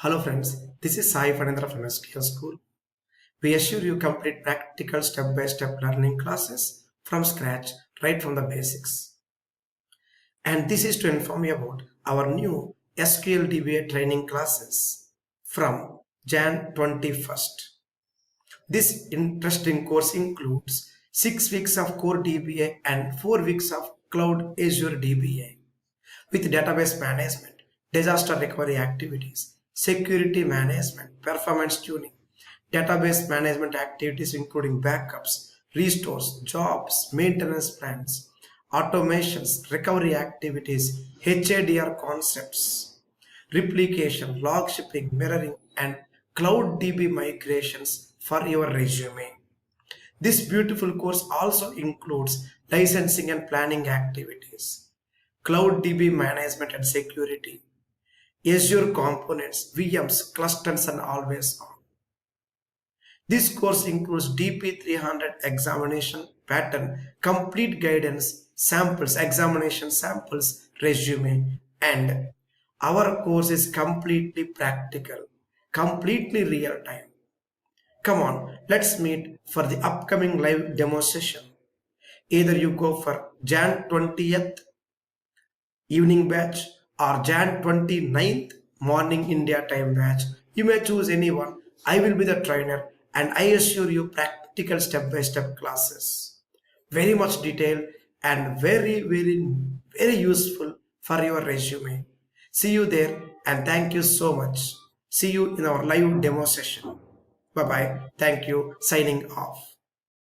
Hello friends, this is Sai Fanendra from SQL School. We assure you complete practical step-by-step learning classes from scratch, right from the basics. And this is to inform you about our new SQL DBA training classes from Jan 21st. This interesting course includes 6 weeks of core DBA and 4 weeks of cloud Azure DBA with database management, disaster recovery activities, security management, performance tuning, database management activities including backups, restores, jobs, maintenance plans, automations, recovery activities, HADR concepts, replication, log shipping, mirroring, and cloud DB migrations for your resume. This beautiful course also includes licensing and planning activities, cloud DB management and security, Azure components, VMs, clusters, and always on. This course includes DP300 examination pattern, complete guidance, samples, examination samples, resume, and our course is completely practical, completely real time. Come on, let's meet for the upcoming live demo session. Either you go for Jan 20th evening batch or Jan 29th morning India time batch. You may choose anyone. I will be the trainer and I assure you practical step-by-step classes. Very much detailed and very useful for your resume. See you there and thank you so much. See you in our live demo session. Bye-bye. Thank you. Signing off.